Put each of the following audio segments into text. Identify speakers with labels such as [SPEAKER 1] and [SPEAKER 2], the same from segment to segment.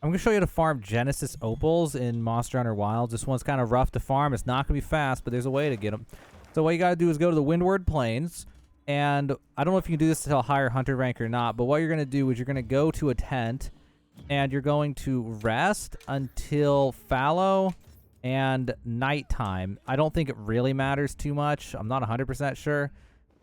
[SPEAKER 1] I'm going to show you how to farm Genesis Opals in Monster Hunter Wilds. This one's kind of rough to farm. It's not going to be fast, but there's a way to get them. So what you got to do is go to the Windward Plains. And I don't know if you can do this to a higher hunter rank or not, but what you're going to do is you're going to go to a tent. And you're going to rest until fallow and nighttime. I don't think it really matters too much. I'm not 100% sure.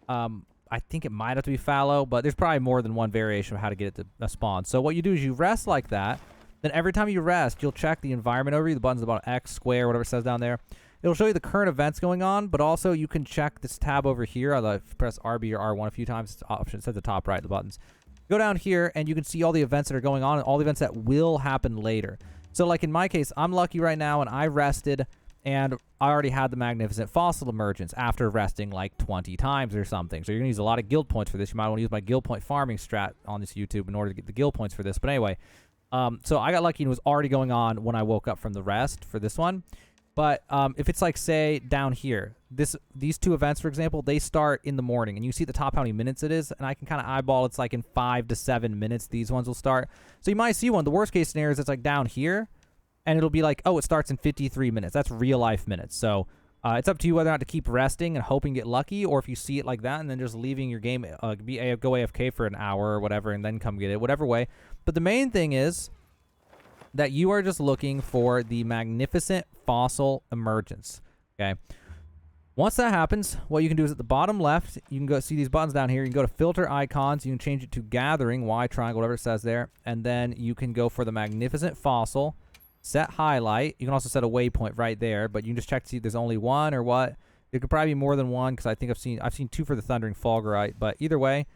[SPEAKER 1] I think it might have to be fallow, but there's probably more than one variation of how to get it to spawn. So what you do is you rest like that. Then every time you rest, you'll check the environment over you. The button's about X, square, whatever it says down there. It'll show you the current events going on, but also you can check this tab over here. I'll press RB or R1 a few times. It's option. It says the top right, the buttons. Go down here, and you can see all the events that are going on and all the events that will happen later. So, like in my case, I'm lucky right now, and I rested, and I already had the Magnificent Fossil emergence after resting like 20 times or something. So you're going to use a lot of guild points for this. You might want to use my guild point farming strat on this YouTube in order to get the guild points for this. But anyway, so I got lucky and it was already going on when I woke up from the rest for this one. But if it's like, say, down here, these two events, for example, they start in the morning. And you see at the top how many minutes it is. And I can kind of eyeball it's like in 5 to 7 minutes these ones will start. So you might see one. The worst case scenario is it's like down here. And it'll be like, oh, it starts in 53 minutes. That's real life minutes. So it's up to you whether or not to keep resting and hoping to get lucky. Or if you see it like that and then just leaving your game, go AFK for an hour or whatever and then come get it. Whatever way. But the main thing is that you are just looking for the Magnificent Fossil emergence. Okay. Once that happens, what you can do is at the bottom left, you can go see these buttons down here. You can go to filter icons. You can change it to gathering, Y triangle, whatever it says there. And then you can go for the Magnificent Fossil, set highlight. You can also set a waypoint right there, but you can just check to see if there's only one or what. There could probably be more than one because I think I've seen two for the Thundering Fulgurite. But either way,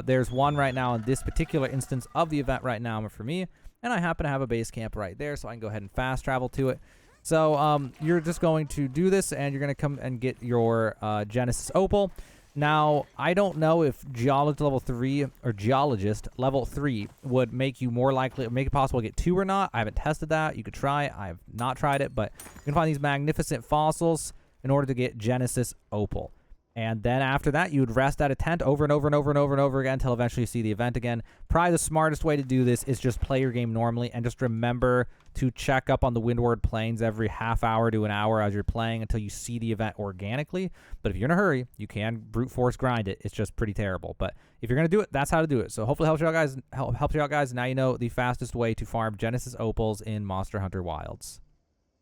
[SPEAKER 1] there's one right now in this particular instance of the event right now for me. And I happen to have a base camp right there, so I can go ahead and fast travel to it. So you're just going to do this, and you're going to come and get your Genesis Opal. Now, I don't know if Geologist level 3 or Geologist level 3 would make you more likely, make it possible to get 2 or not. I haven't tested that. You could try it. I have not tried it, but you can find these Magnificent Fossils in order to get Genesis Opal. And then after that, you would rest at a tent over and over and over and over and over again until eventually you see the event again. Probably the smartest way to do this is just play your game normally and just remember to check up on the Windward Plains every half hour to an hour as you're playing until you see the event organically. But if you're in a hurry, you can brute force grind it. It's just pretty terrible. But if you're going to do it, that's how to do it. So hopefully helps you out, guys. Helps you out, guys. Now you know the fastest way to farm Genesis Opals in Monster Hunter Wilds.